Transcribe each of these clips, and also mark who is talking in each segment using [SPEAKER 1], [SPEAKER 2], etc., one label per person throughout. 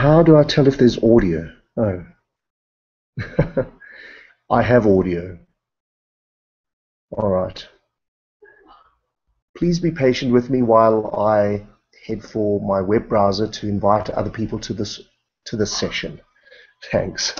[SPEAKER 1] How do I tell if there's audio? Oh, I have audio. All right. Please be patient with me while I head for my web browser to invite other people to this session. Thanks.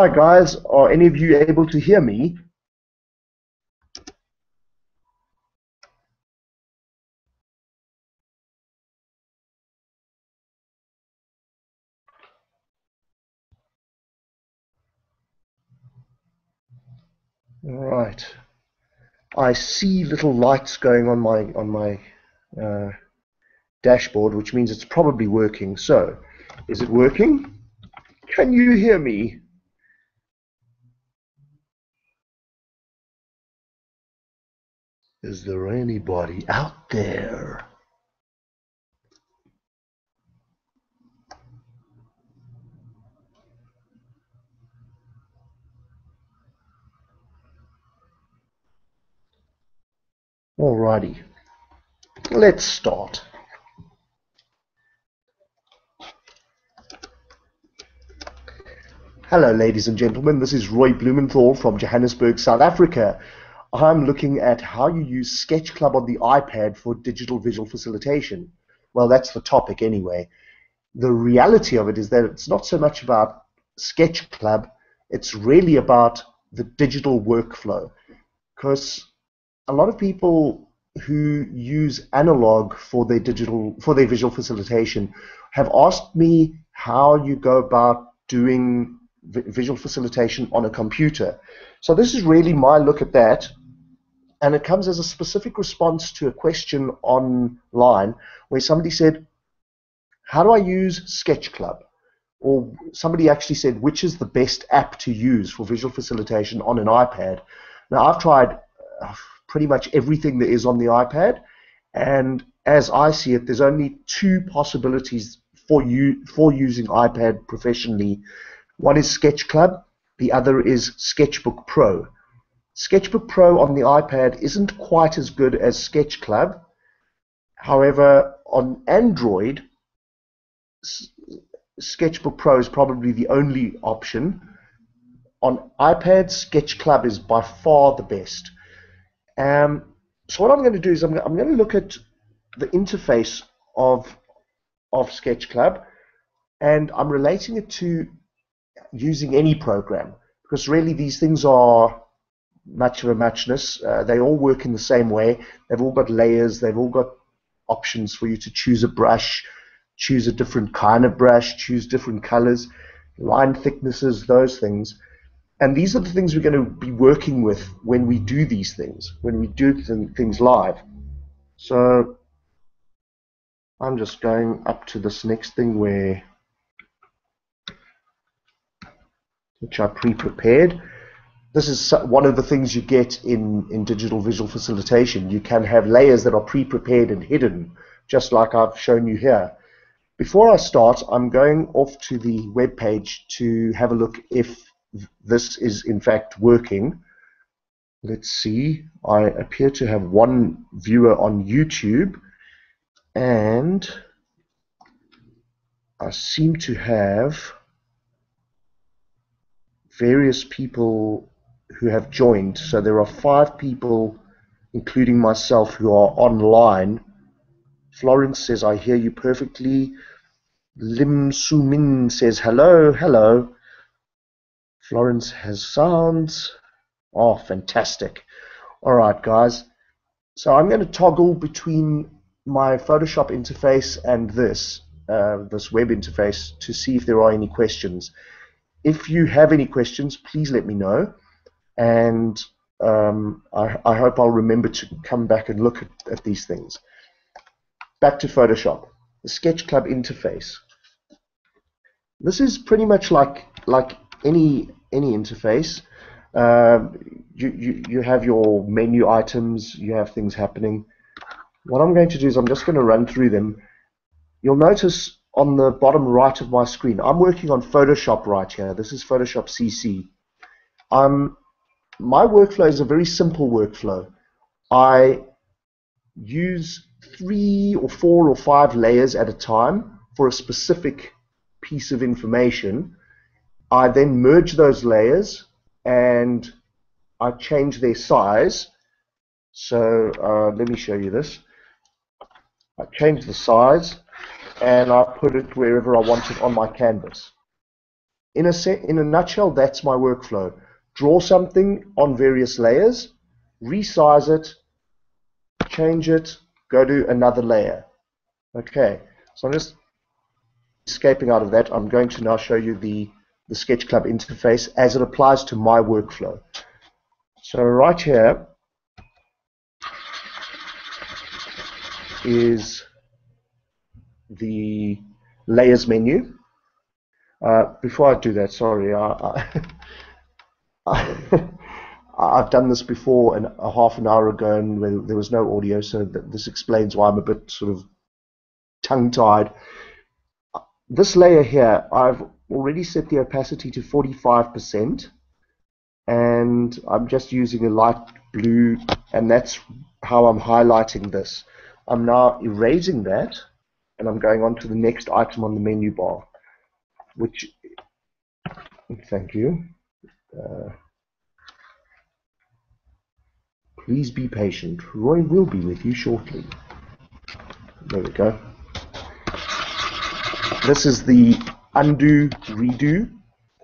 [SPEAKER 1] Hi guys, are any of you able to hear me? All right. I see little lights going on my uh, dashboard, which means it's probably working. So, is it working? Can you hear me? Is there anybody out there? Alrighty, let's start. Hello, ladies and gentlemen. This is Roy Blumenthal from Johannesburg, South Africa. I'm looking at how you use Sketch Club on the iPad for digital visual facilitation. Well, that's the topic anyway. The reality of it is that it's not so much about Sketch Club, it's really about the digital workflow. Because a lot of people who use analog for their visual facilitation have asked me how you go about doing visual facilitation on a computer. So this is really my look at that, and it comes as a specific response to a question online where somebody said, how do I use Sketch Club? Or somebody actually said, which is the best app to use for visual facilitation on an iPad? Now, I've tried pretty much everything there is on the iPad, and as I see it, there's only two possibilities for using iPad professionally. One is Sketch Club, the other is Sketchbook Pro. Sketchbook Pro on the iPad isn't quite as good as Sketch Club. However, on Android, Sketchbook Pro is probably the only option. On iPad, Sketch Club is by far the best. So what I'm going to do is I'm going to look at the interface of Sketch Club, and I'm relating it to using any program, because really these things are much of a muchness. They all work in the same way. They've all got layers. They've all got options for you to choose a brush, choose a different kind of brush, choose different colors, line thicknesses, those things. And these are the things we're going to be working with when we do these things, when we do things live. So I'm just going up to this next thing which I pre-prepared. This is one of the things you get in digital visual facilitation. You can have layers that are pre-prepared and hidden, just like I've shown you here. Before I start, I'm going off to the web page to have a look if this is in fact working. Let's see. I appear to have one viewer on YouTube, and I seem to have various people who have joined. So there are 5 people, including myself, who are online. Florence says, I hear you perfectly. Lim Su Min says, hello, hello. Florence has sounds. Oh, fantastic. All right, guys. So I'm going to toggle between my Photoshop interface and this web interface to see if there are any questions. If you have any questions, please let me know. And I hope I'll remember to come back and look at these things. Back to Photoshop, the Sketch Club interface. This is pretty much like any interface. You have your menu items, you have things happening. What I'm going to do is I'm just going to run through them. You'll notice on the bottom right of my screen, I'm working on Photoshop right here. This is Photoshop CC. My workflow is a very simple workflow. I use 3 or 4 or 5 layers at a time for a specific piece of information. I then merge those layers and I change their size. So let me show you this. I change the size and I put it wherever I want it on my canvas. In a nutshell, that's my workflow. Draw something on various layers, resize it, change it, go to another layer. Okay, so I'm just escaping out of that. I'm going to now show you the Sketch Club interface as it applies to my workflow. So right here is the layers menu. Before I do that, sorry, I've done this before a half an hour ago and there was no audio, so this explains why I'm a bit sort of tongue-tied. This layer here, I've already set the opacity to 45%, and I'm just using a light blue, and that's how I'm highlighting this. I'm now erasing that, and I'm going on to the next item on the menu bar, which, thank you. Please be patient. Roy will be with you shortly. There we go. This is the undo, redo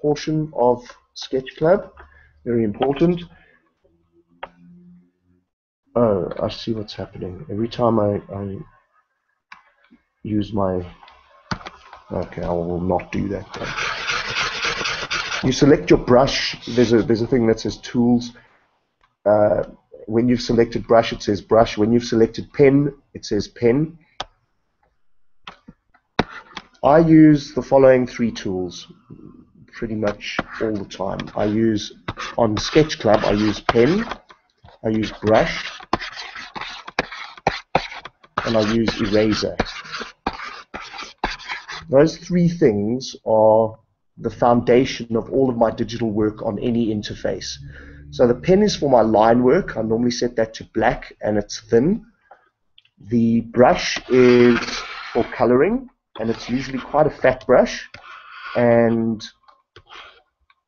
[SPEAKER 1] portion of Sketch Club. Very important. Oh, I see what's happening. Every time I use my... Okay, I will not do that then. You select your brush. There's a thing that says Tools. When you've selected brush, it says brush. When you've selected pen, it says pen. I use the following 3 tools pretty much all the time. I use, on Sketch Club, I use pen, I use brush, and I use eraser. Those 3 things are the foundation of all of my digital work on any interface. So the pen is for my line work. I normally set that to black and it's thin. The brush is for coloring, and it's usually quite a fat brush, and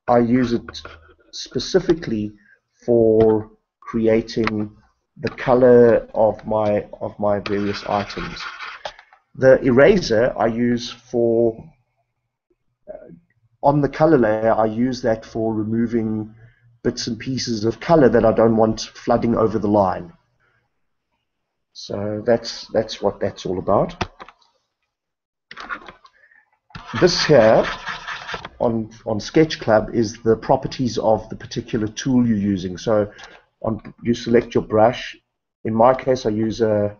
[SPEAKER 1] I use it specifically for creating the color of my various items. The eraser I use for on the color layer. I use that for removing bits and pieces of color that I don't want flooding over the line. So that's what that's all about. This here on Sketch Club is the properties of the particular tool you're using. So you select your brush. In my case, I use a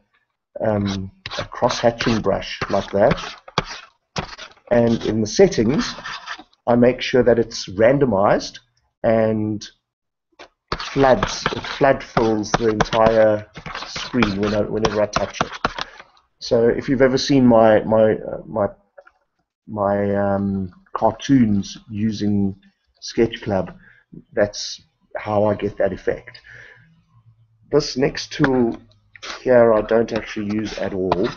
[SPEAKER 1] cross-hatching brush like that. And in the settings, I make sure that it's randomized and flood fills the entire screen whenever I touch it. So if you've ever seen my cartoons using Sketch Club, that's how I get that effect. This next tool here I don't actually use at all.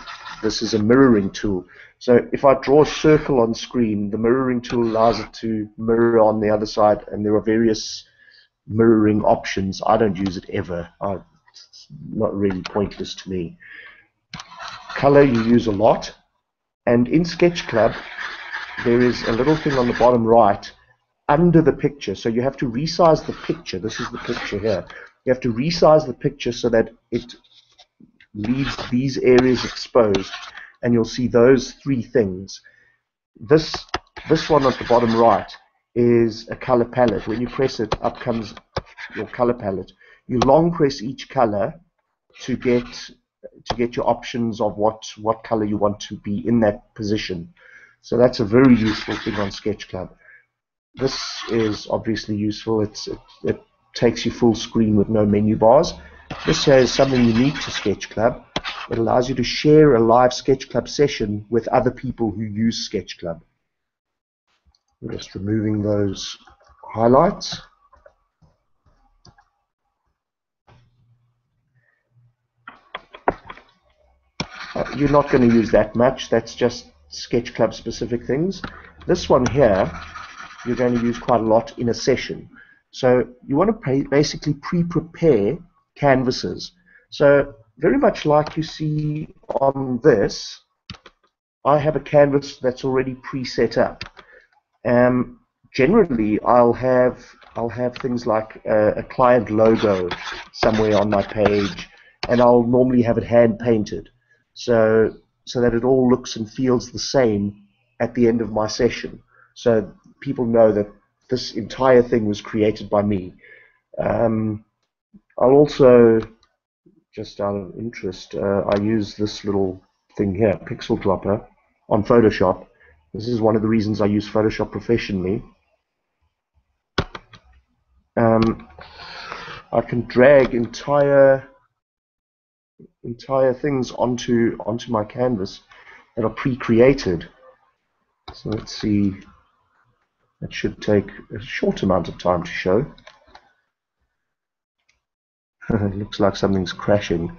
[SPEAKER 1] This is a mirroring tool. So if I draw a circle on screen, the mirroring tool allows it to mirror on the other side, and there are various mirroring options. I don't use it ever. It's not really pointless to me. Color you use a lot, and in Sketch Club there is a little thing on the bottom right under the picture, so you have to resize the picture. This is the picture here. You have to resize the picture so that it leaves these areas exposed, and you'll see those three things. This one at the bottom right is a color palette. When you press it, up comes your color palette. You long press each color to get your options of what color you want to be in that position. So that's a very useful thing on Sketch Club. This is obviously useful. It takes you full screen with no menu bars. This has something unique to Sketch Club. It allows you to share a live Sketch Club session with other people who use Sketch Club. I'm just removing those highlights. You're not going to use that much. That's just Sketch Club specific things. This one here, you're going to use quite a lot in a session. So you want to basically pre-prepare canvases. So very much like you see on this, I have a canvas that's already pre-set up. Generally, I'll have things like a client logo somewhere on my page, and I'll normally have it hand painted, so that it all looks and feels the same at the end of my session, so people know that this entire thing was created by me. I'll also, just out of interest, I use this little thing here, Pixel Dropper, on Photoshop. This is one of the reasons I use Photoshop professionally. I can drag entire things onto my canvas that are pre-created. So let's see. That should take a short amount of time to show. It looks like something's crashing.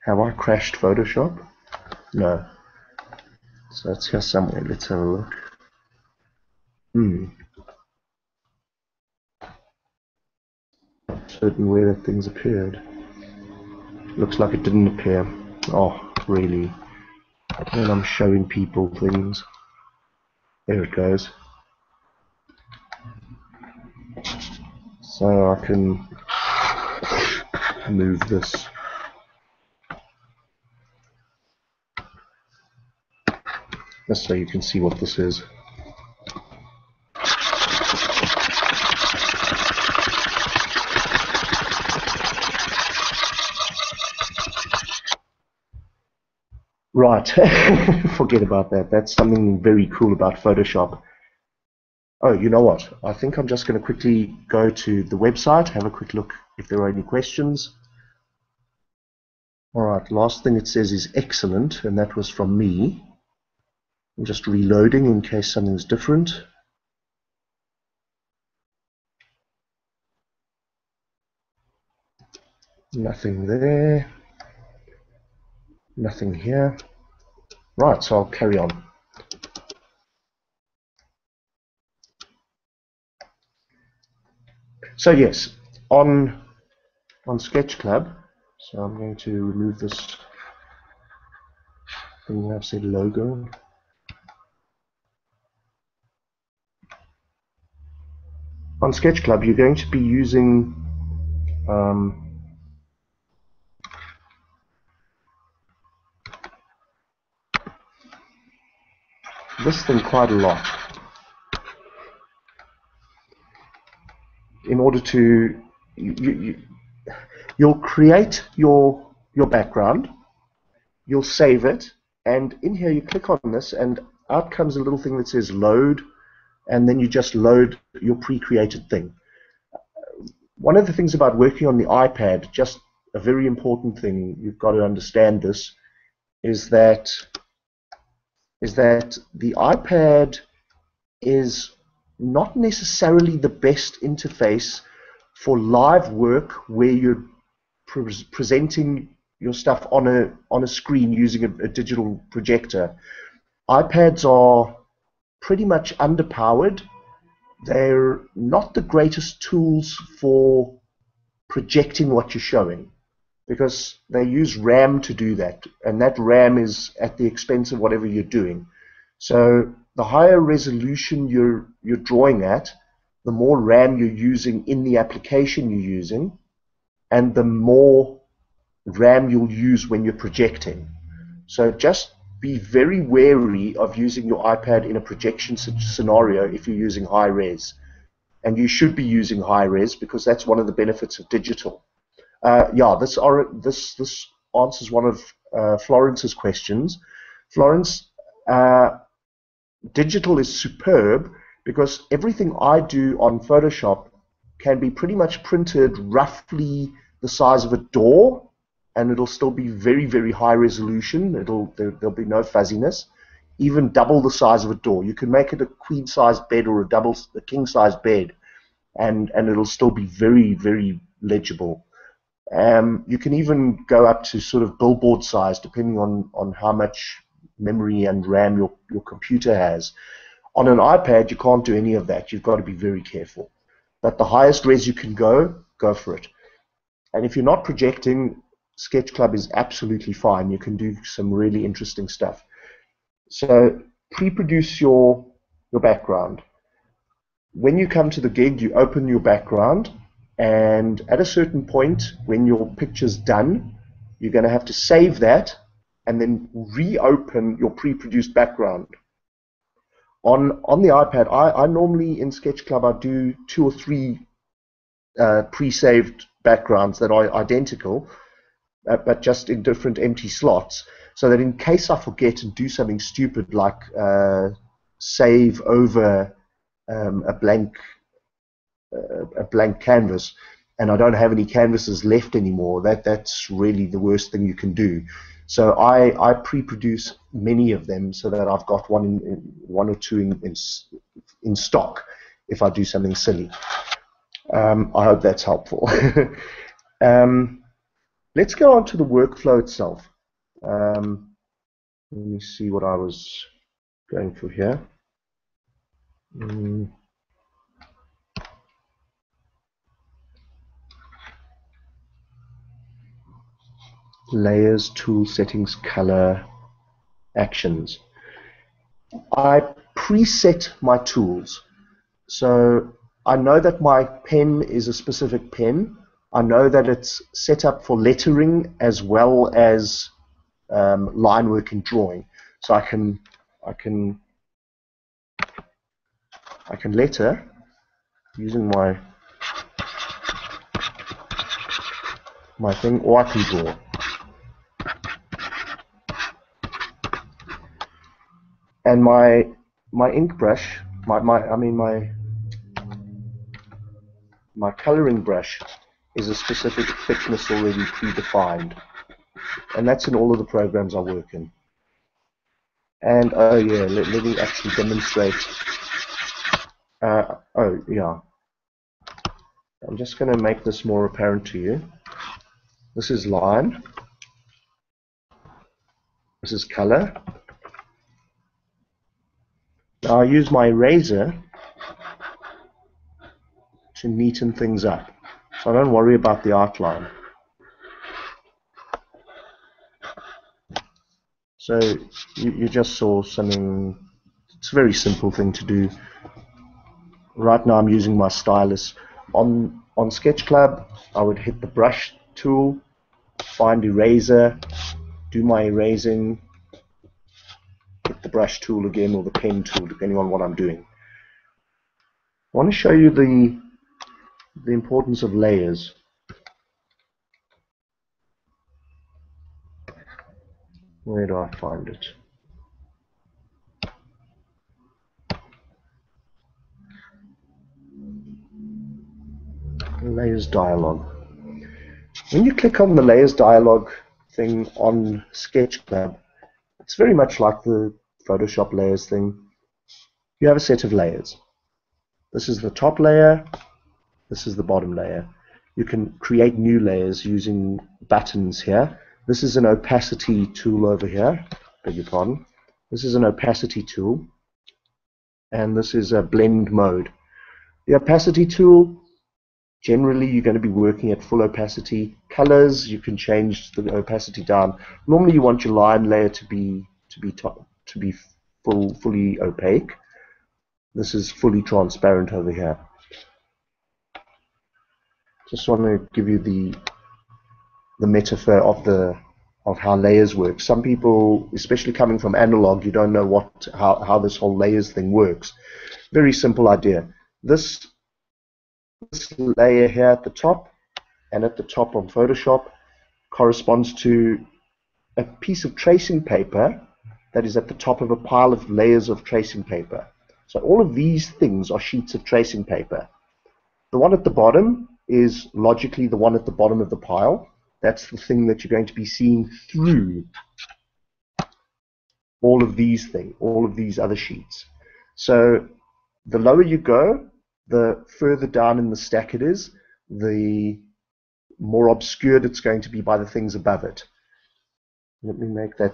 [SPEAKER 1] Have I crashed Photoshop? No. So it's here somewhere. Let's have a look. Certain way that things appeared. Looks like it didn't appear. Oh, really? And I'm showing people things. There it goes. So I can move this. Just so you can see what this is. Right, forget about that. That's something very cool about Photoshop. Oh, you know what? I think I'm just going to quickly go to the website, have a quick look if there are any questions. Alright, last thing it says is excellent, and that was from me. I'm just reloading in case something's different. Nothing there. Nothing here. Right, so I'll carry on. So yes, on Sketch Club, so I'm going to remove this thing I've said logo. On Sketch Club, you're going to be using this thing quite a lot in order to you'll create your background, you'll save it, and in here you click on this and out comes a little thing that says load, and then you just load your pre-created thing. One of the things about working on the iPad, just a very important thing, you've got to understand this, is that the iPad is not necessarily the best interface for live work where you're presenting your stuff on a screen using a digital projector. iPads are pretty much underpowered. They're not the greatest tools for projecting what you're showing, because they use RAM to do that, and that RAM is at the expense of whatever you're doing. So the higher resolution you're drawing at, the more RAM you're using in the application you're using, and the more RAM you'll use when you're projecting. So just be very wary of using your iPad in a projection scenario if you're using high res. And you should be using high res, because that's one of the benefits of digital. Yeah, this answers one of Florence's questions. Florence, digital is superb because everything I do on Photoshop can be pretty much printed roughly the size of a door, and it'll still be very, very high resolution. There'll be no fuzziness. Even double the size of a door. You can make it a queen-size bed or a king-size bed, and it'll still be very, very legible. You can even go up to sort of billboard size, depending on how much memory and RAM your computer has. On an iPad, you can't do any of that. You've got to be very careful. But the highest res you can go for it. And if you're not projecting, Sketch Club is absolutely fine. You can do some really interesting stuff. So pre-produce your background. When you come to the gig, you open your background, and at a certain point, when your picture's done, you're going to have to save that and then reopen your pre-produced background. On the iPad, I normally in Sketch Club I do 2 or 3 pre-saved backgrounds that are identical, but just in different empty slots, so that in case I forget and do something stupid like save over a blank canvas, and I don't have any canvases left anymore, that's really the worst thing you can do. So I pre-produce many of them so that I've got one or two in stock if I do something silly. I hope that's helpful. Let's go on to the workflow itself. Let me see what I was going for here. Layers, tool settings, color, actions. I preset my tools. So I know that my pen is a specific pen. I know that it's set up for lettering as well as line work and drawing. So I can letter using my thing, or I can draw. And my ink brush, my coloring brush is a specific thickness already predefined, and that's in all of the programs I work in. And oh yeah, let me actually demonstrate. Oh yeah, I'm just going to make this more apparent to you. This is line. This is color. Now I use my eraser to neaten things up, so I don't worry about the outline. So you just saw something. It's a very simple thing to do. Right now I'm using my stylus. On Sketch Club, I would hit the brush tool, find eraser, do my erasing, hit the brush tool again or the pen tool, depending on what I'm doing. I want to show you the importance of layers. Where do I find it? Layers dialog. When you click on the layers dialog thing on Sketch Club, it's very much like the Photoshop layers thing. You have a set of layers. This is the top layer, this is the bottom layer. You can create new layers using buttons here. This is an opacity tool over here. Beg your pardon. This is an opacity tool. and this is a blend mode. The opacity tool, generally you're going to be working at full opacity. Colors, you can change the opacity down. Normally you want your line layer to be fully opaque. This is fully transparent over here. Just want to give you the metaphor of how layers work. Some people, especially coming from analog, you don't know how this whole layers thing works. Very simple idea. This layer here at the top and at the top on Photoshop corresponds to a piece of tracing paper that is at the top of a pile of layers of tracing paper. So all of these things are sheets of tracing paper. The one at the bottom is logically the one at the bottom of the pile. That's the thing that you're going to be seeing through all of these things, all of these other sheets. So the lower you go, the further down in the stack it is, the more obscured it's going to be by the things above it. Let me make that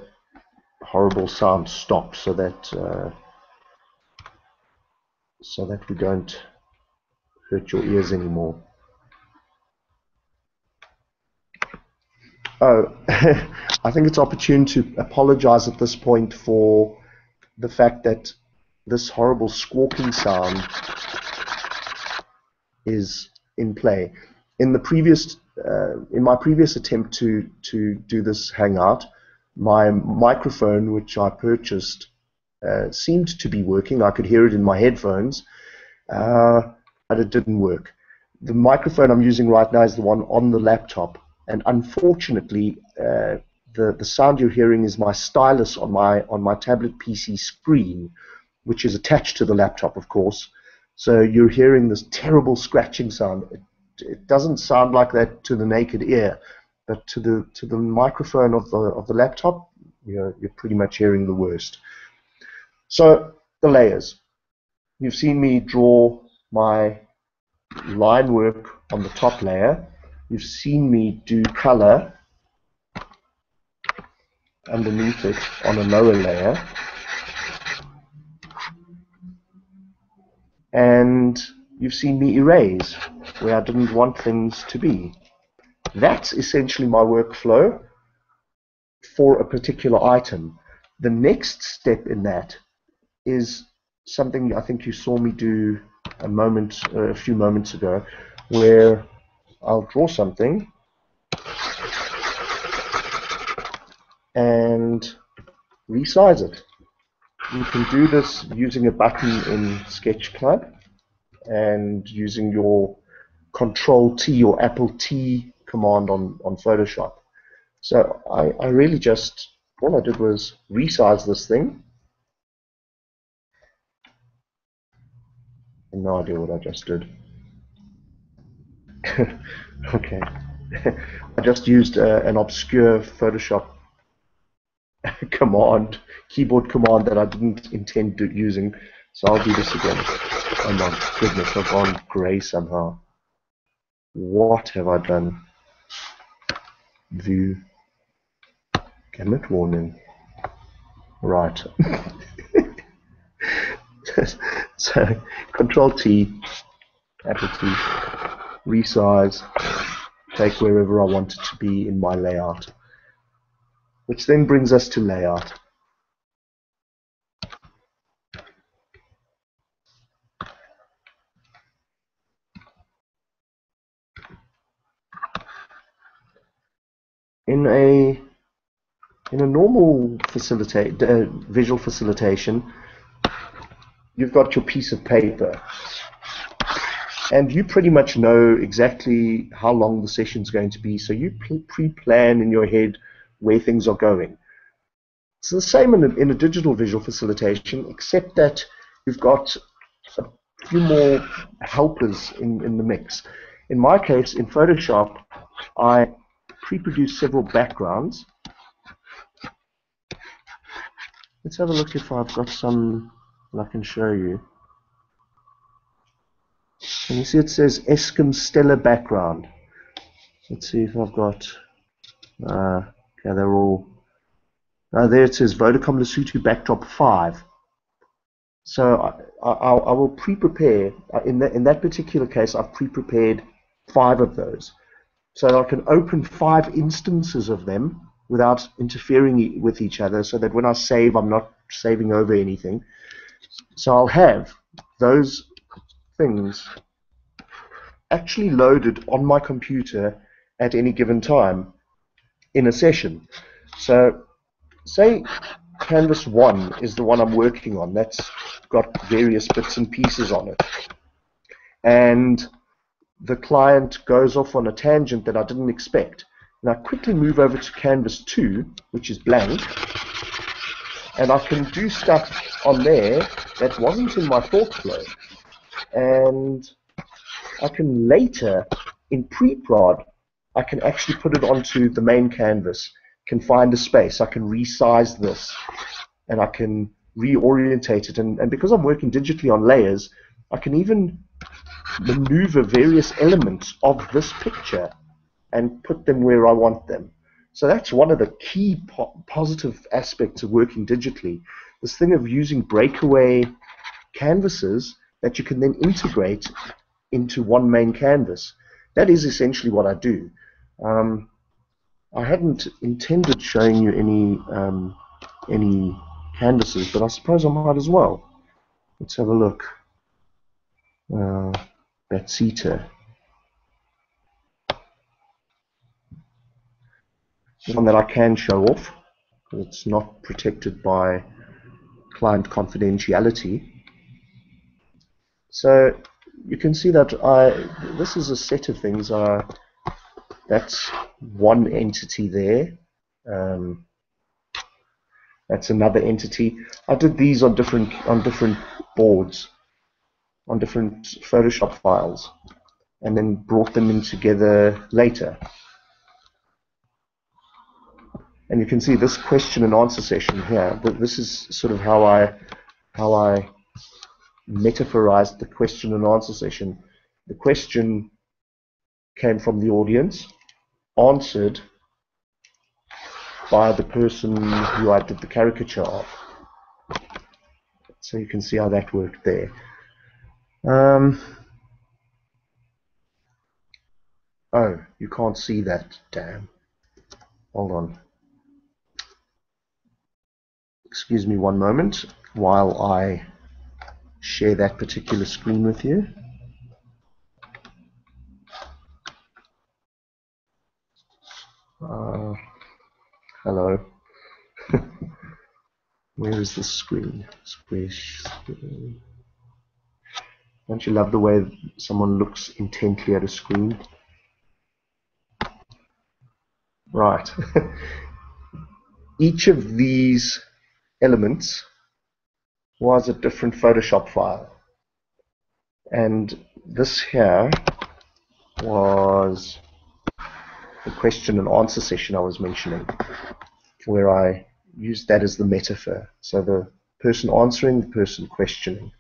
[SPEAKER 1] horrible sound stop so that we don't hurt your ears anymore. Oh, I think it's opportune to apologize at this point for the fact that this horrible squawking sound is in play. In the previous, in my previous attempt to do this hangout, my microphone, which I purchased, seemed to be working. I could hear it in my headphones, but it didn't work. The microphone I'm using right now is the one on the laptop, and unfortunately, the sound you're hearing is my stylus on my tablet PC screen, which is attached to the laptop, of course. So you're hearing this terrible scratching sound. It doesn't sound like that to the naked ear, but to the microphone of the laptop, you're pretty much hearing the worst. So the layers. You've seen me draw my line work on the top layer. You've seen me do color underneath it on a lower layer. And you've seen me erase where I didn't want things to be. That's essentially my workflow for a particular item. The next step in that is something I think you saw me do a few moments ago, where I'll draw something and resize it. You can do this using a button in Sketch Club and using your Control-T or Apple-T command on Photoshop. So I really just, all I did was resize this thing. I have no idea what I just did. Okay. I just used an obscure Photoshop keyboard command that I didn't intend using. So I'll do this again. Oh my goodness, I've gone grey somehow. What have I done? View. Gamut warning. Right. So Control-T, Apple-T, resize, take wherever I want it to be in my layout. Which then brings us to layout. In a normal visual facilitation, you've got your piece of paper, and you pretty much know exactly how long the session's going to be, so you pre-plan in your head where things are going. It's the same in a digital visual facilitation, except that you've got a few more helpers in the mix. In my case, in Photoshop, I pre-produce several backgrounds. Let's have a look if I've got some I can show you. And you see it says Eskom Stellar background. Let's see if I've got, okay, they're all, there it says Vodacom Lesotho backdrop 5. So I will pre-prepare, in that particular case, I've pre-prepared 5 of those. So that I can open 5 instances of them without interfering with each other, so that when I save, I'm not saving over anything. So I'll have those things actually loaded on my computer at any given time in a session. So say Canvas 1 is the one I'm working on. That's got various bits and pieces on it. And the client goes off on a tangent that I didn't expect. And I quickly move over to Canvas 2, which is blank, and I can do stuff on there that wasn't in my thought flow. And I can later, in pre-prod, I can actually put it onto the main canvas, can find a space, I can resize this, and I can reorientate it. And because I'm working digitally on layers, I can even maneuver various elements of this picture and put them where I want them. So that's one of the key positive aspects of working digitally, this thing of using breakaway canvases that you can then integrate into one main canvas. That is essentially what I do. I hadn't intended showing you any canvases, but I suppose I might as well. Let's have a look. That's CETA. One that I can show off, because it's not protected by client confidentiality. So you can see that this is a set of things. That's one entity there. That's another entity. I did these on different boards, on different Photoshop files, and then brought them in together later. And you can see this question and answer session here. This is sort of how I metaphorized the question and answer session. The question came from the audience, answered by the person who I did the caricature of. So you can see how that worked there. Oh, you can't see that. Damn. Hold on. Excuse me one moment while I share that particular screen with you. Hello. Where is the screen? Screen. Don't you love the way someone looks intently at a screen? Right. Each of these elements was a different Photoshop file. And this here was the question and answer session I was mentioning, where I used that as the metaphor. So the person answering, the person questioning.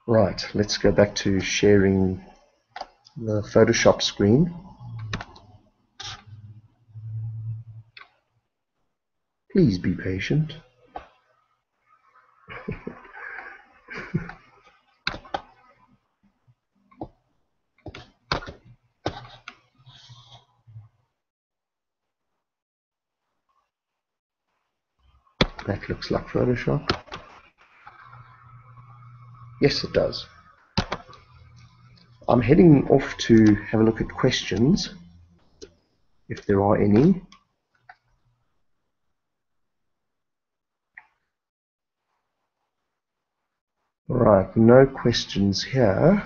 [SPEAKER 1] Right, let's go back to sharing the Photoshop screen. Please be patient. That looks like Photoshop. Yes, it does. I'm heading off to have a look at questions, if there are any. Right, no questions here.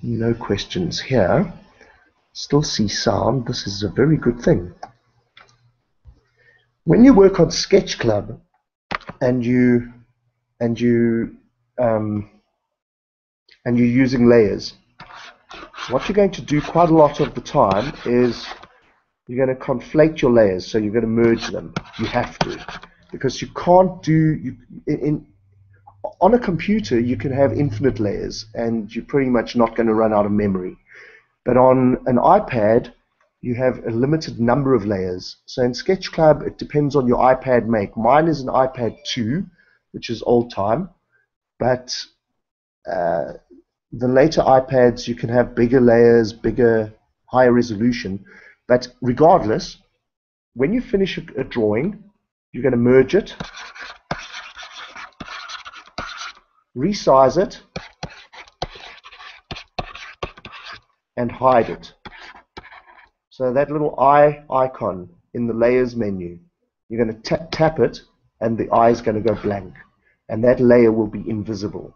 [SPEAKER 1] No questions here. Still see sound. This is a very good thing. When you work on Sketch Club and you're using layers, what you're going to do quite a lot of the time is you're going to conflate your layers. So you're going to merge them. You have to, because you can't do On a computer, you can have infinite layers, and you're pretty much not going to run out of memory. But on an iPad, you have a limited number of layers. So in Sketch Club, it depends on your iPad make. Mine is an iPad 2, which is old time, but the later iPads, you can have bigger layers, bigger, higher resolution. But regardless, when you finish a drawing, you're going to merge it, resize it, and hide it. So that little eye icon in the layers menu, you're going to tap it, and the eye is going to go blank, and that layer will be invisible.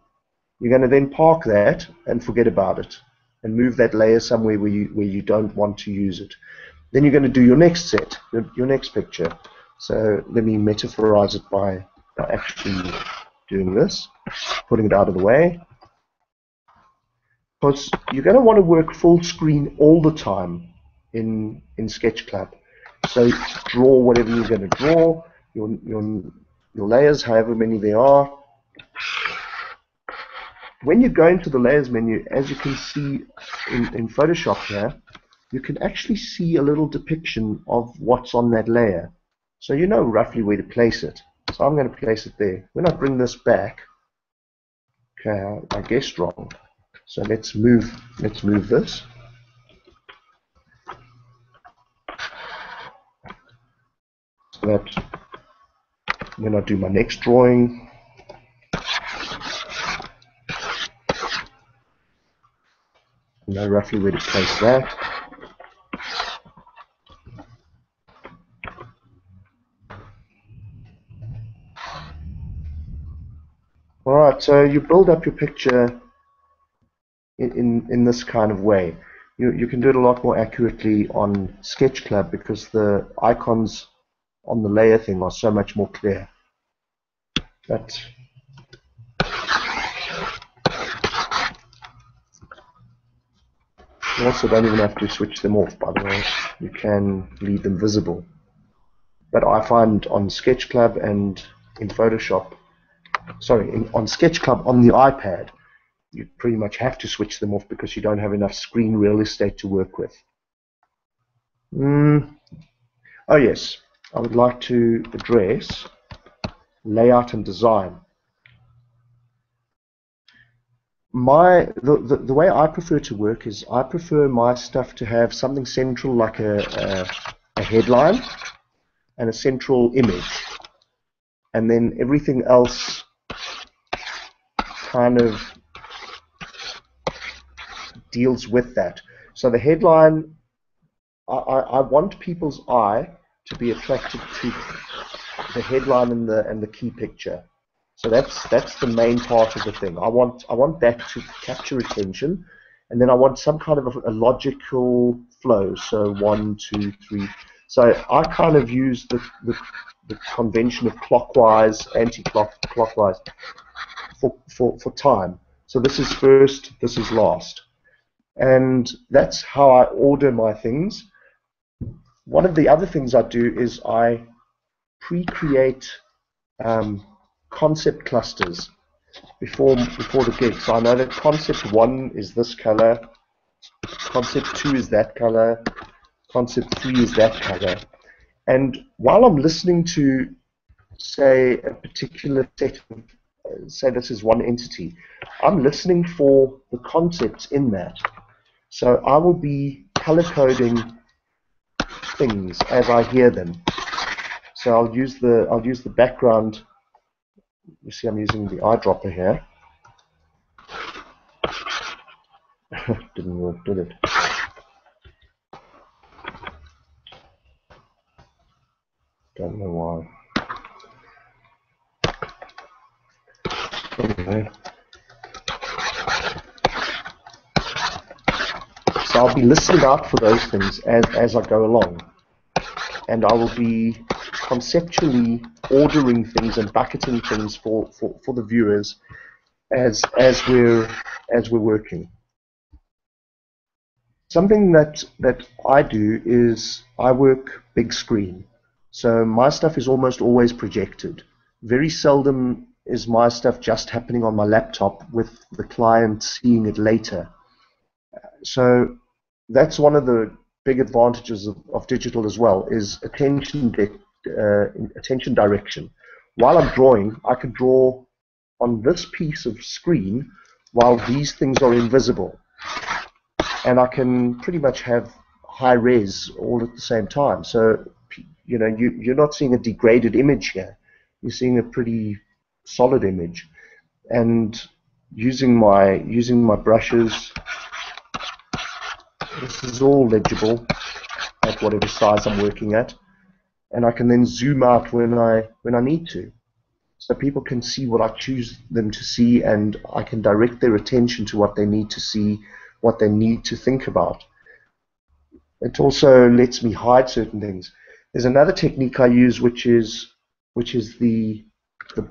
[SPEAKER 1] You're going to then park that and forget about it, and move that layer somewhere where you don't want to use it. Then you're going to do your next set, your next picture. So let me metaphorize it by actually doing this, putting it out of the way. Because you're going to want to work full screen all the time in Sketch Club. So draw whatever you're going to draw, your layers, however many there are. When you go into the layers menu, as you can see in Photoshop here, you can actually see a little depiction of what's on that layer. So you know roughly where to place it. So I'm going to place it there. When I bring this back, okay, I guessed wrong. So let's move this. So that when I do my next drawing, I know roughly where to place that. Alright, so you build up your picture in this kind of way. You can do it a lot more accurately on Sketch Club because the icons on the layer thing are so much more clear. But you also don't even have to switch them off, by the way. You can leave them visible. But I find on Sketch Club and in Photoshop, on Sketch Club on the iPad, you pretty much have to switch them off because you don't have enough screen real estate to work with. Oh yes, I would like to address layout and design. The way I prefer to work is I prefer my stuff to have something central like a headline and a central image, and then everything else kind of deals with that. So the headline, I want people's eye to be attracted to the headline and the key picture. So that's the main part of the thing. I want that to capture attention, and then I want some kind of a logical flow. So 1, 2, 3. So I kind of use the convention of clockwise, anti-clockwise for time. So this is first, this is last. And that's how I order my things. One of the other things I do is I pre-create concept clusters before the gig. So I know that concept 1 is this color, concept 2 is that color, concept 3 is that color. And while I'm listening to, say, a particular set of, say this is one entity, I'm listening for the concepts in that. So I will be color coding things as I hear them. So I'll use the background. You see, I'm using the eyedropper here. Didn't work, did it? Don't know why. Anyway. So I'll be listening out for those things as I go along. And I will be conceptually ordering things and bucketing things for the viewers as we're working. Something that I do is I work big screen. So my stuff is almost always projected. Very seldom is my stuff just happening on my laptop with the client seeing it later. So that's one of the big advantages of digital as well, is attention direction. While I'm drawing, I can draw on this piece of screen while these things are invisible. And I can pretty much have high res all at the same time. So, you know, you're not seeing a degraded image here. You're seeing a pretty solid image. And using my brushes, this is all legible at whatever size I'm working at. And I can then zoom out when I need to. So people can see what I choose them to see, and I can direct their attention to what they need to see, what they need to think about. It also lets me hide certain things. There's another technique I use, which is the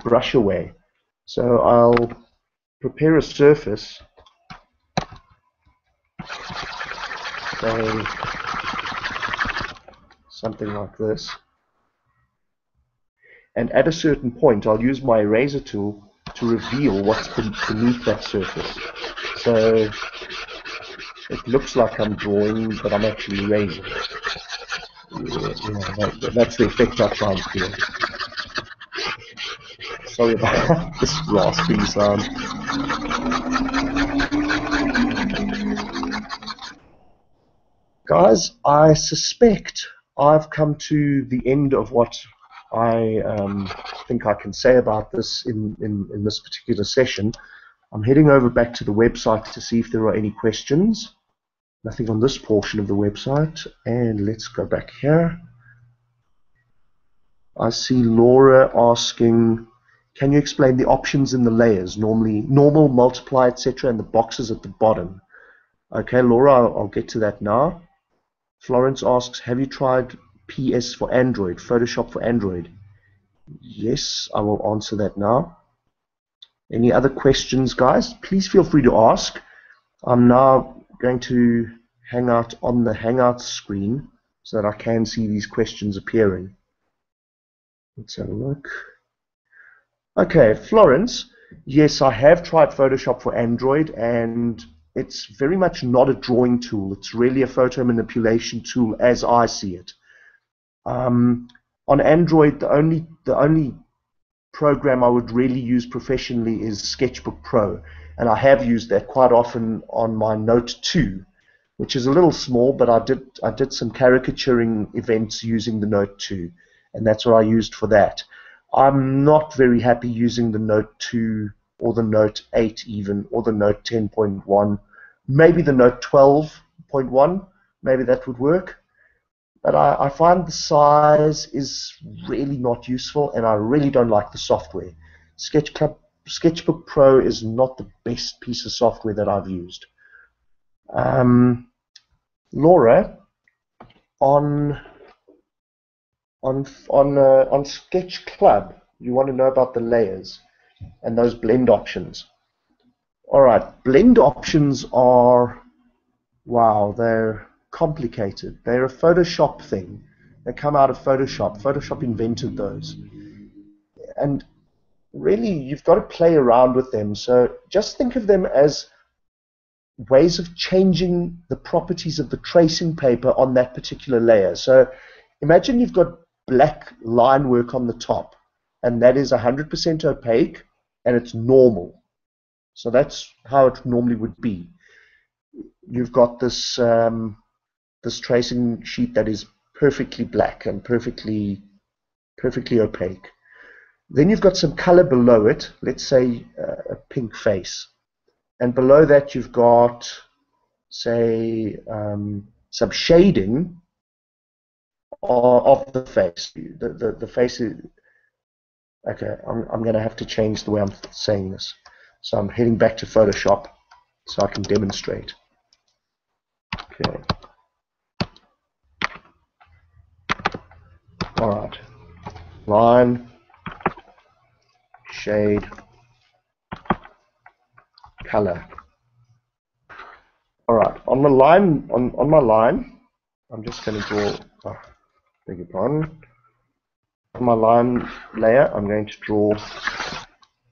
[SPEAKER 1] brush away. So I'll prepare a surface, say something like this, and at a certain point I'll use my eraser tool to reveal what's beneath that surface. So it looks like I'm drawing, but I'm actually erasing. That's the effect I try and create. Sorry about this raspy sound. Guys, I suspect I've come to the end of what I think I can say about this in this particular session. I'm heading over back to the website to see if there are any questions. Nothing on this portion of the website. And let's go back here. I see Laura asking, can you explain the options in the layers, normally normal, multiply, etc., and the boxes at the bottom? Okay, Laura, I'll get to that now. Florence asks, have you tried PS for Android, Photoshop for Android? Yes, I will answer that now. Any other questions, guys? Please feel free to ask. I'm now going to hang out on the Hangout screen so that I can see these questions appearing. Let's have a look. Okay, Florence, yes, I have tried Photoshop for Android, and it's very much not a drawing tool. It's really a photo manipulation tool as I see it. On Android, the only program I would really use professionally is Sketchbook Pro, and I have used that quite often on my Note 2, which is a little small, but I did some caricaturing events using the Note 2, and that's what I used for that. I'm not very happy using the Note 2 or the Note 8 even, or the Note 10.1, maybe the Note 12.1, maybe that would work. But I find the size is really not useful, and I really don't like the software. Sketchbook Pro is not the best piece of software that I've used. Laura, on Sketch Club, you want to know about the layers and those blend options. All right, blend options are, wow, they're complicated. They're a Photoshop thing. They come out of Photoshop. Photoshop invented those. And really, you've got to play around with them. So just think of them as ways of changing the properties of the tracing paper on that particular layer. So imagine you've got black line work on the top, and that is 100% opaque, and it's normal. So that's how it normally would be. You've got this this tracing sheet that is perfectly black and perfectly opaque. Then you've got some color below it, let's say a pink face. And below that you've got, say, some shading of the face. The face is, okay, I'm going to have to change the way I'm saying this. So I'm heading back to Photoshop so I can demonstrate. Okay. All right. Line, shade, color. All right. On the line, on my line, I'm just going to draw. Oh, beg your pardon. On my line layer, I'm going to draw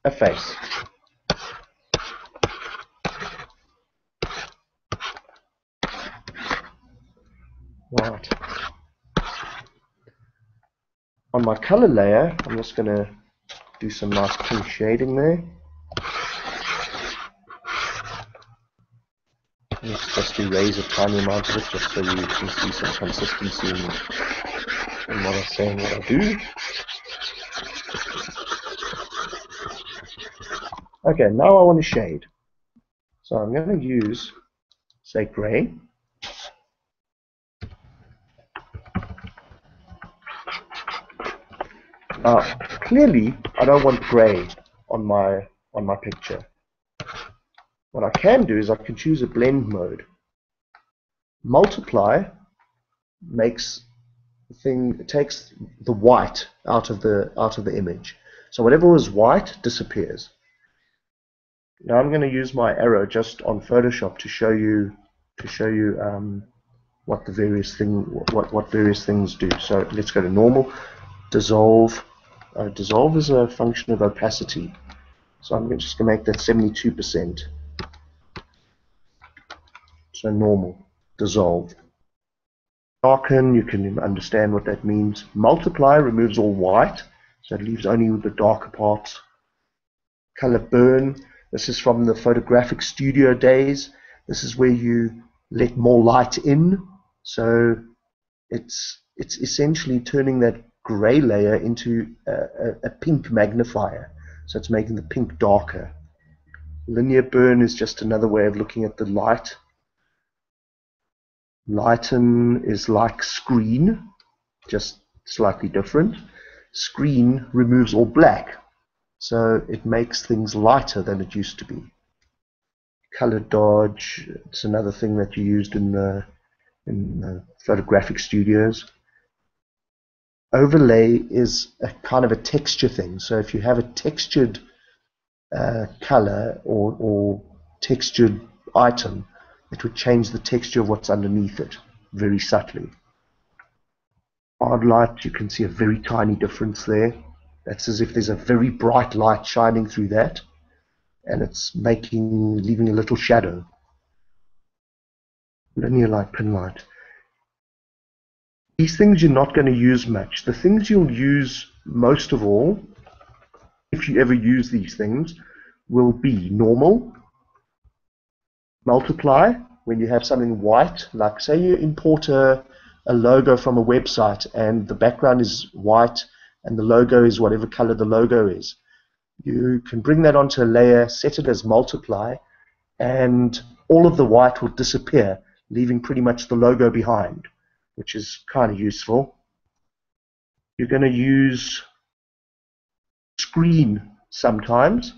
[SPEAKER 1] a face. Right. On my color layer, I'm just going to do some nice pink shading there. Let's just erase a tiny amount of it just so you can see some consistency in what I'm saying, what I do. Okay, now I want to shade. So I'm going to use, say, gray. Now, clearly, I don't want gray on my picture. What I can do is I can choose a blend mode. Multiply makes takes the white out of the image. So whatever was white disappears. Now I'm going to use my arrow just on Photoshop to show you what the various things do. So let's go to normal, dissolve. Dissolve is a function of opacity. So I'm just going to make that 72%. So normal, dissolve. Darken, you can understand what that means. Multiply removes all white, so it leaves only the darker parts. Color burn, this is from the photographic studio days. This is where you let more light in, so it's essentially turning that gray layer into a pink magnifier, so it's making the pink darker. Linear burn is just another way of looking at the light. Lighten is like screen, just slightly different. Screen removes all black, so it makes things lighter than it used to be. Color dodge, it's another thing that you used in the photographic studios. Overlay is a kind of a texture thing, so if you have a textured color or textured item, it would change the texture of what's underneath it very subtly. Hard light, you can see a very tiny difference there. That's as if there's a very bright light shining through that, and it's leaving a little shadow. Linear light, pin light. These things you're not going to use much. The things you'll use most of all, if you ever use these things, will be normal, multiply, when you have something white, like say you import a logo from a website and the background is white and the logo is whatever color the logo is. You can bring that onto a layer, set it as multiply, and all of the white will disappear, leaving pretty much the logo behind, which is kind of useful. You're going to use screen sometimes,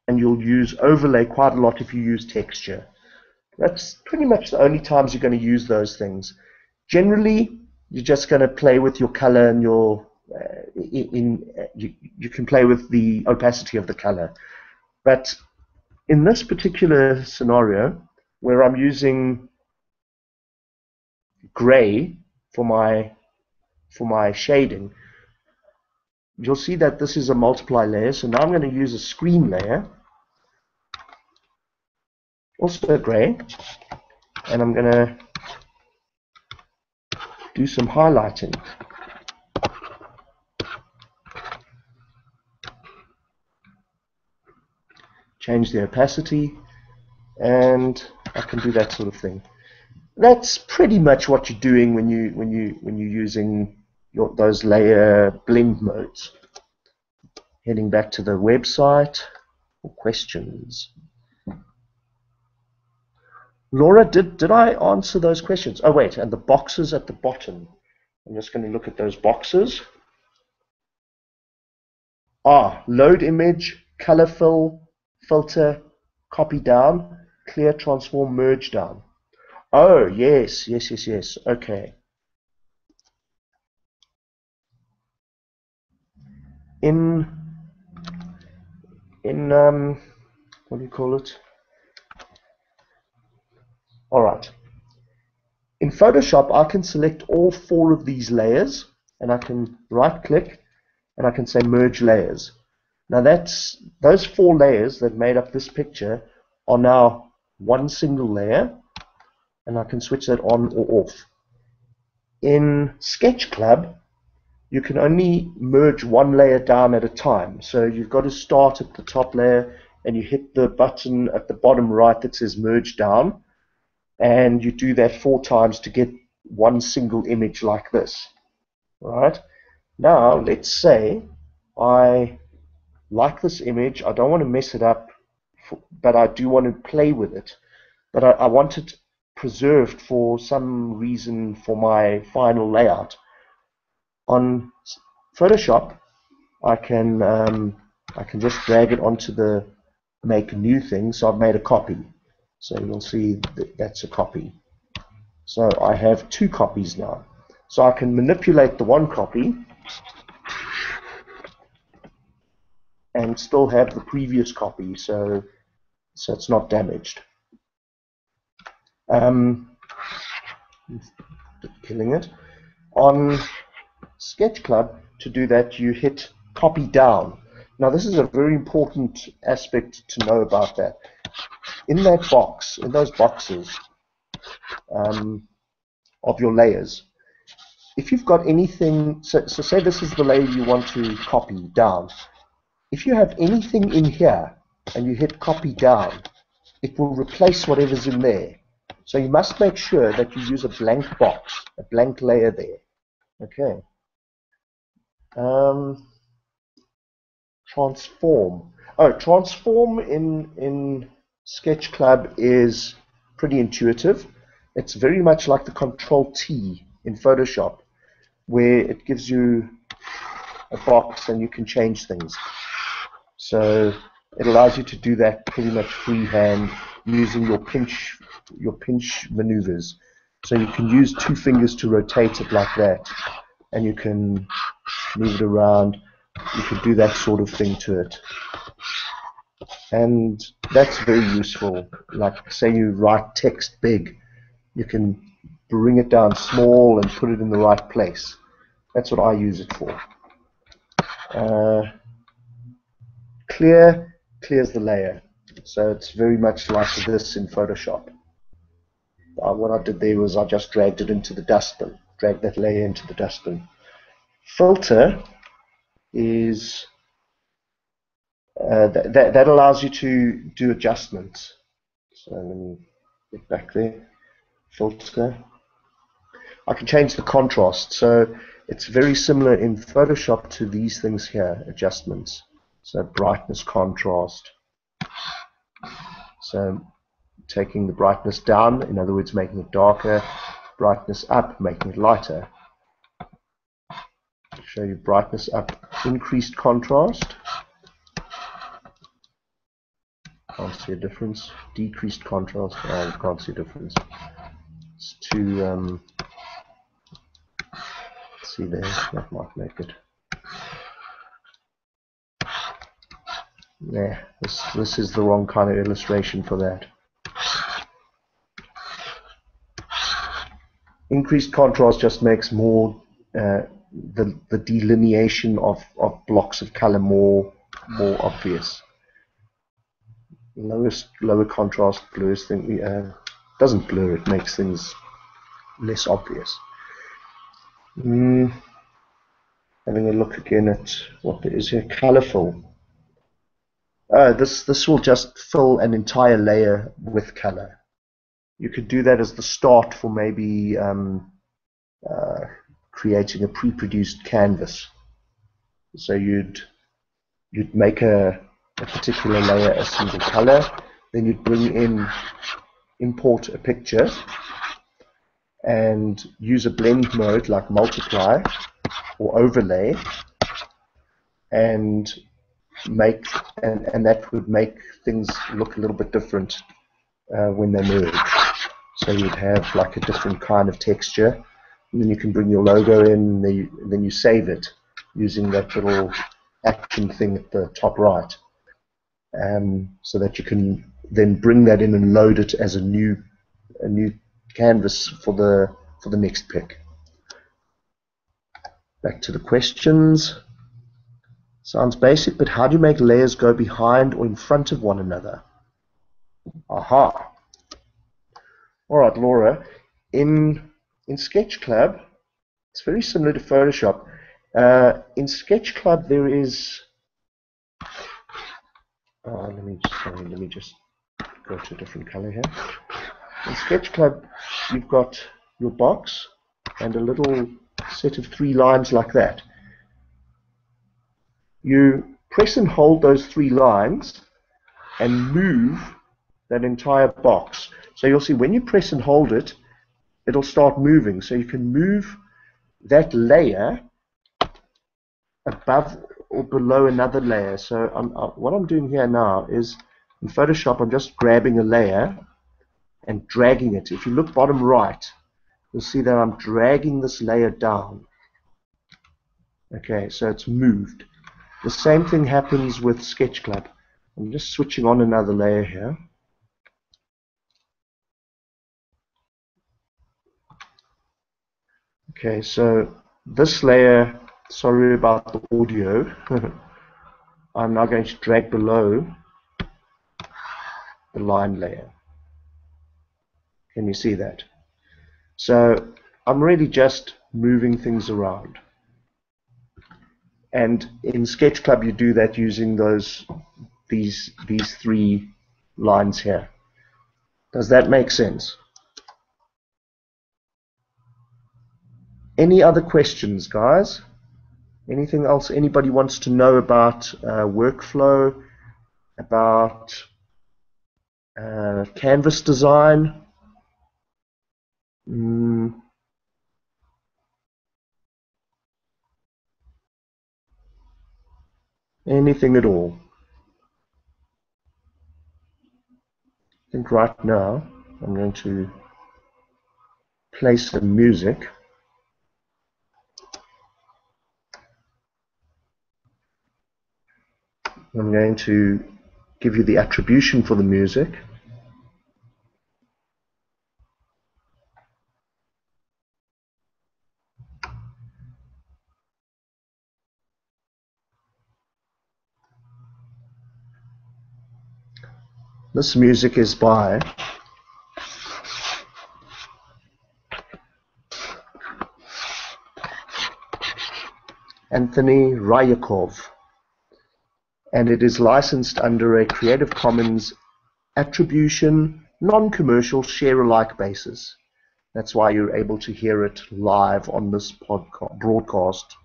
[SPEAKER 1] and you'll use overlay quite a lot if you use texture. That's pretty much the only times you're going to use those things. Generally, you're just going to play with your color and your you can play with the opacity of the color. But in this particular scenario, where I'm using gray for my shading, you'll see that this is a multiply layer. So now I'm going to use a screen layer, also gray, and I'm going to do some highlighting. Change the opacity, and I can do that sort of thing. That's pretty much what you're doing when you're using those layer blend modes. Heading back to the website for questions. Laura, did I answer those questions? Oh wait, and the boxes at the bottom. I'm just going to look at those boxes. Load image, color fill, filter, copy down, clear, transform, merge down. Oh, yes. Okay. In what do you call it? All right. In Photoshop, I can select all 4 of these layers, and I can right-click, and I can say merge layers. Now those 4 layers that made up this picture are now one single layer, and I can switch that on or off. In Sketch Club, you can only merge one layer down at a time. So you've got to start at the top layer and you hit the button at the bottom right that says merge down, and you do that 4 times to get one single image like this. Right? Now let's say I like this image, I don't want to mess it up, but I do want to play with it. But I want it preserved for some reason for my final layout. On Photoshop, I can just drag it onto the make new thing. So I've made a copy. So you'll see that that's a copy. So I have 2 copies now. So I can manipulate the one copy and still have the previous copy, so it's not damaged. Killing it. On Sketch Club, to do that, you hit copy down. Now this is a very important aspect to know about that. In that box, in those boxes of your layers, if you've got anything, so say this is the layer you want to copy down. If you have anything in here and you hit copy down, it will replace whatever's in there. So you must make sure that you use a blank box, a blank layer there. Okay. Transform. Oh, transform in Sketch Club is pretty intuitive. It's very much like the Control-T in Photoshop, where it gives you a box and you can change things. So it allows you to do that pretty much freehand using your pinch maneuvers. So you can use 2 fingers to rotate it like that, and you can move it around. You can do that sort of thing to it. And that's very useful. Like, say you write text big, you can bring it down small and put it in the right place. That's what I use it for. Clears the layer. So it's very much like this in Photoshop. What I did there was I just dragged it into the dustbin, dragged that layer into the dustbin. Filter is that allows you to do adjustments. So let me get back there. Filter. I can change the contrast. So it's very similar in Photoshop to these things here, adjustments. So brightness, contrast. So taking the brightness down, in other words, making it darker, brightness up, making it lighter. I'll show you brightness up, increased contrast. Can't see a difference. Decreased contrast, can't see a difference. It's too, see there, that might make it. Yeah, this is the wrong kind of illustration for that. Increased contrast just makes more the delineation of blocks of color more obvious. Lower contrast blurs things. Doesn't blur, it makes things less obvious. Having a look again at what there is here. Colorful. This will just fill an entire layer with color. You could do that as the start for maybe creating a pre-produced canvas. So you'd make a particular layer a single color, then you'd import a picture and use a blend mode like multiply or overlay, and that would make things look a little bit different when they merge. So you'd have like a different kind of texture, and then you can bring your logo in, and then you save it using that little action thing at the top right, so that you can then bring that in and load it as a new canvas for the next pick. Back to the questions. Sounds basic, but how do you make layers go behind or in front of one another? Aha. All right, Laura. In Sketch Club, it's very similar to Photoshop. In Sketch Club, there is. Let me just go to a different color here. In Sketch Club, you've got your box and a little set of 3 lines like that. You press and hold those 3 lines and move that entire box. So you'll see when you press and hold it, it'll start moving. So you can move that layer above or below another layer. So what I'm doing here now is, in Photoshop, I'm just grabbing a layer and dragging it. If you look bottom right, you'll see that I'm dragging this layer down. Okay, so it's moved. The same thing happens with Sketch Club. I'm just switching on another layer here. Okay, so this layer, sorry about the audio, I'm now going to drag below the line layer. Can you see that? So I'm really just moving things around. And in Sketch Club, you do that using these 3 lines here. Does that make sense? Any other questions, guys? Anything else anybody wants to know about workflow, about canvas design? Anything at all? I think right now I'm going to play some music. I'm going to give you the attribution for the music. This music is by Anthony Ryakov, and it is licensed under a Creative Commons attribution, non-commercial, share-alike basis. That's why you're able to hear it live on this broadcast.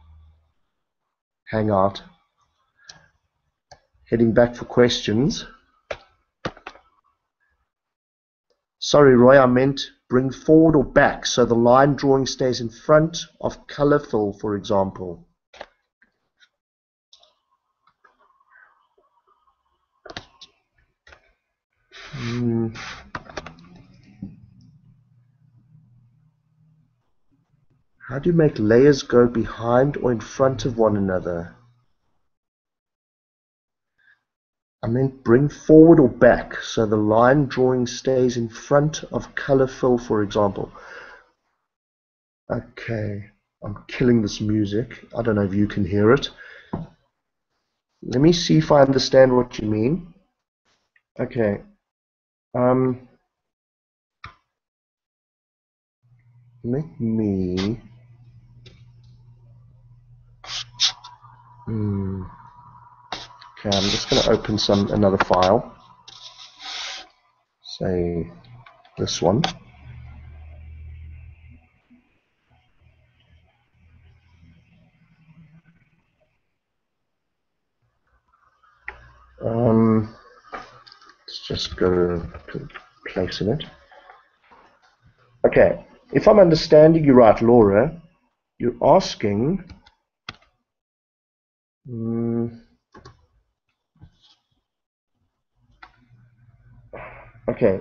[SPEAKER 1] Hangout. Heading back for questions. Sorry, Roy, I meant bring forward or back so the line drawing stays in front of color fill, for example. How do you make layers go behind or in front of one another? I meant bring forward or back so the line drawing stays in front of color fill, for example. Okay, I'm killing this music. I don't know if you can hear it. Let me see if I understand what you mean. Okay. Let me okay, I'm just going to open another file. Say this one. Let's just go to placing it. Okay, if I'm understanding you right, Laura, you're asking okay,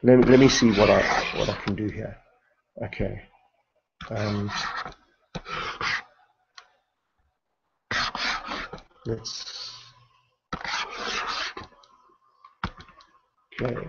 [SPEAKER 1] let me see what I can do here. Okay, let's okay.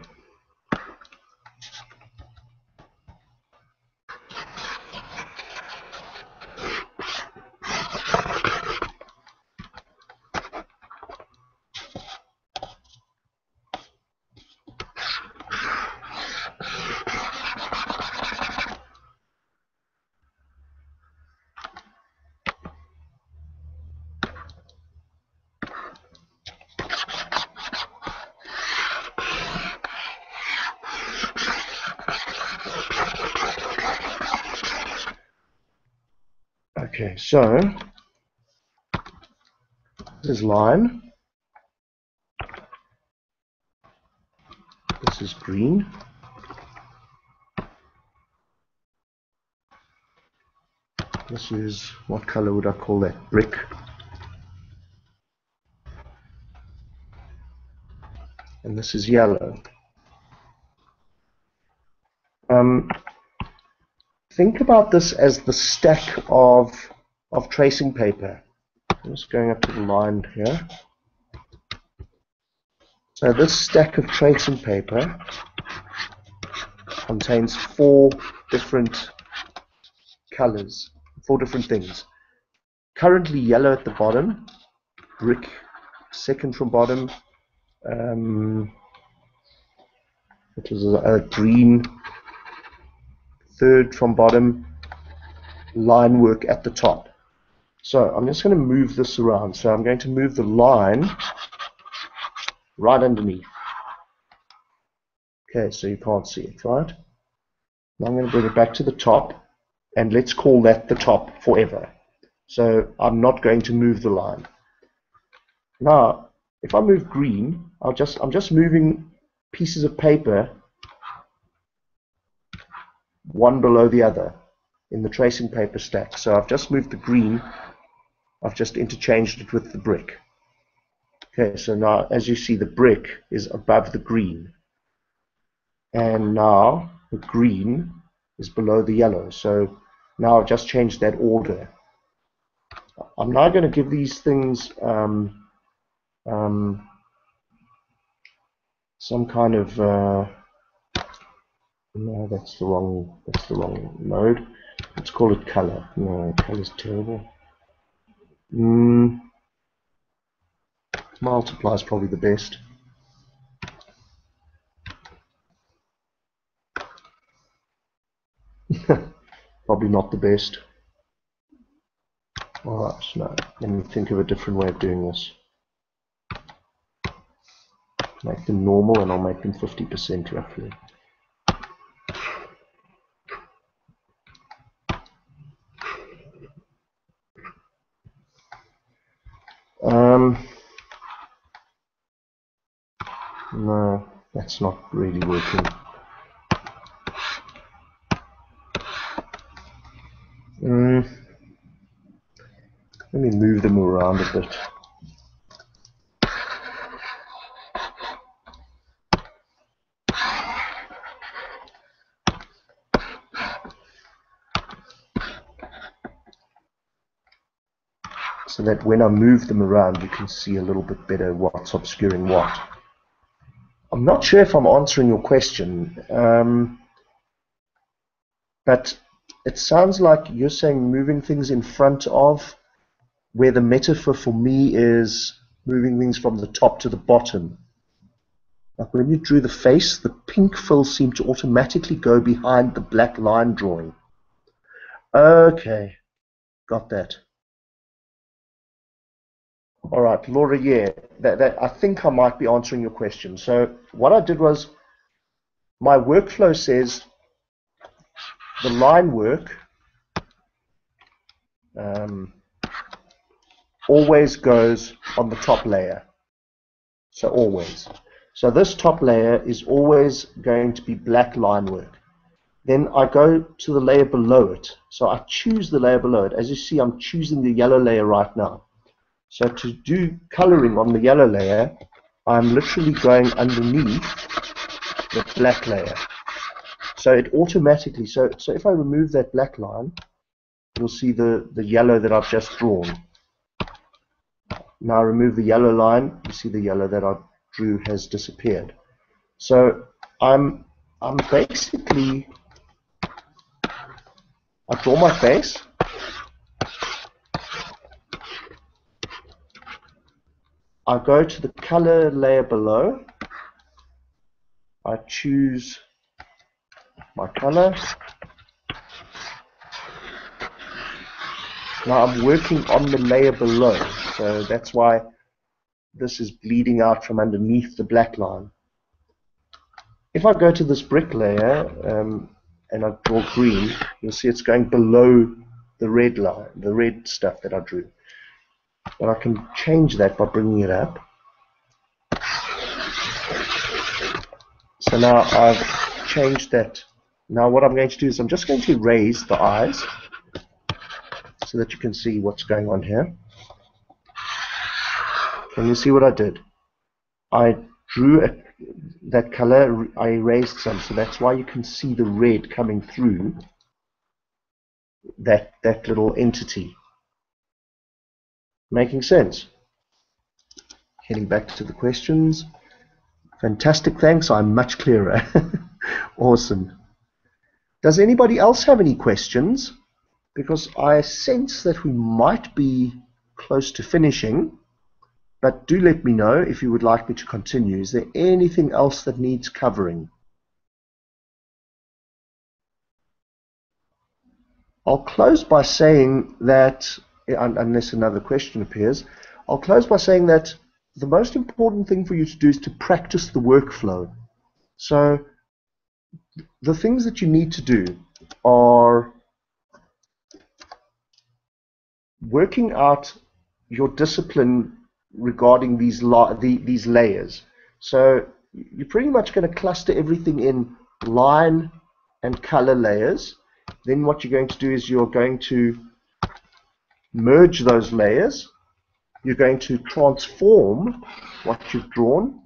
[SPEAKER 1] Okay, so this is line, this is green, this is, what color would I call that? Brick. And this is yellow. Think about this as the stack of tracing paper. I'm just going up to the line here. So this stack of tracing paper contains 4 different colors, 4 different things. Currently yellow at the bottom, brick second from bottom, it was a green third from bottom, line work at the top. So I'm just going to move this around. So I'm going to move the line right underneath. Okay, so you can't see it, right? Now I'm going to bring it back to the top, and let's call that the top forever. So I'm not going to move the line. Now, if I move green, I'm just moving pieces of paper one below the other in the tracing paper stack. So I've just moved the green, I've just interchanged it with the brick. Okay, so now as you see, the brick is above the green, and now the green is below the yellow. So now I've just changed that order. I'm now going to give these things some kind of no, that's the wrong mode. Let's call it color. No, color's terrible. Multiply is probably the best. Probably not the best. Alright, no, let me think of a different way of doing this. Make them normal, and I'll make them 50% roughly. No, that's not really working. Let me move them around a bit. So that when I move them around, you can see a little bit better what's obscuring what. I'm not sure if I'm answering your question, but it sounds like you're saying moving things in front of, where the metaphor for me is moving things from the top to the bottom. Like when you drew the face, the pink fill seemed to automatically go behind the black line drawing. Okay, got that. All right, Laura, yeah, that I think I might be answering your question. So what I did was, my workflow says the line work always goes on the top layer. So always. So this top layer is always going to be black line work. Then I go to the layer below it. So I choose the layer below it. As you see, I'm choosing the yellow layer right now. So to do coloring on the yellow layer, I'm literally going underneath the black layer. So it automatically, so if I remove that black line, you'll see the yellow that I've just drawn. Now I remove the yellow line, you see the yellow that I drew has disappeared. So I'm basically, I draw my face, I go to the color layer below, I choose my color. Now I'm working on the layer below, so that's why this is bleeding out from underneath the black line. If I go to this brick layer and I draw green, you'll see it's going below the red line, the red stuff that I drew. But I can change that by bringing it up. So now I've changed that. Now what I'm going to do is I'm just going to raise the eyes so that you can see what's going on here. Can you see what I did? I drew that color, I erased some, so that's why you can see the red coming through that little entity. Making sense? Heading back to the questions. Fantastic, thanks. I'm much clearer. Awesome. Does anybody else have any questions? Because I sense that we might be close to finishing, but do let me know if you would like me to continue. Is there anything else that needs covering? I'll close by saying that, unless another question appears, I'll close by saying that the most important thing for you to do is to practice the workflow. So the things that you need to do are working out your discipline regarding these layers. So you're pretty much going to cluster everything in line and color layers. Then what you're going to do is you're going to merge those layers. You're going to transform what you've drawn,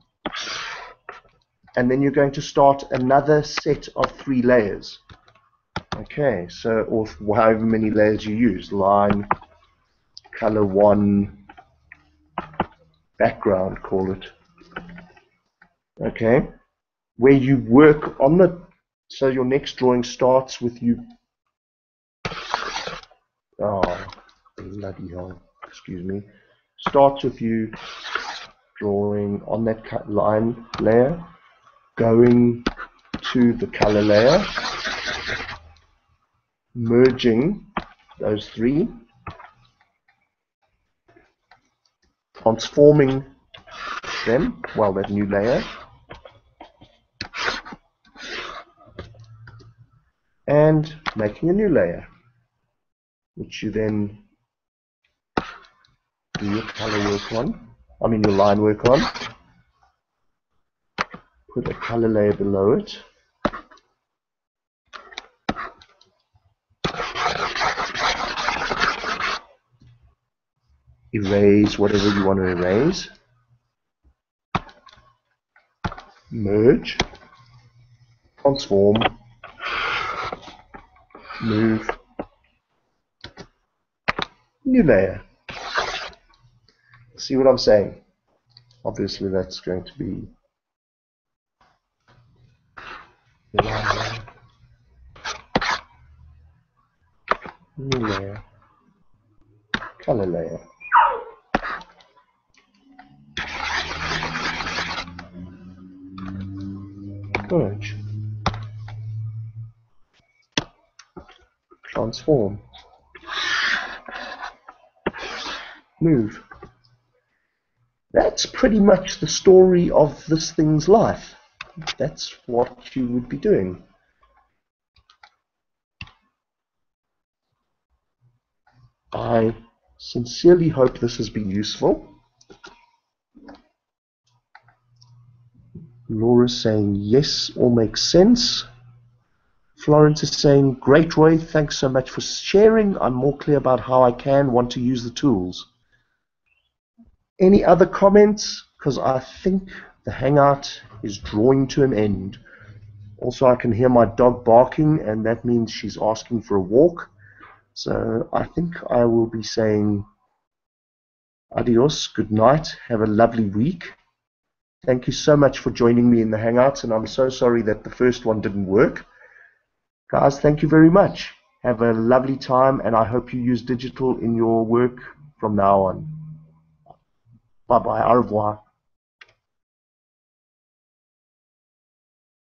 [SPEAKER 1] and then you're going to start another set of 3 layers. Okay, so, or however many layers you use, line, color 1, background, call it. Okay, where you work on the, so your next drawing starts with you, oh, bloody hell, excuse me, starts with you drawing on that line layer, going to the color layer, merging those 3, transforming them, well, that new layer, and making a new layer, which you then do your color work on, your line work on, put a color layer below it, erase whatever you want to erase, merge, transform, move, new layer. See what I'm saying? Obviously that's going to be new layer, color layer. Merge, transform, move. That's pretty much the story of this thing's life. That's what you would be doing. I sincerely hope this has been useful. Laura's saying yes, all makes sense. Florence is saying, great Roy, thanks so much for sharing. I'm more clear about how I want to use the tools. Any other comments? Because I think the Hangout is drawing to an end. Also, I can hear my dog barking, and that means she's asking for a walk. So I think I will be saying adios, good night, have a lovely week. Thank you so much for joining me in the Hangouts, and I'm so sorry that the first one didn't work. Guys, thank you very much. Have a lovely time, and I hope you use digital in your work from now on. Bye-bye. Au revoir.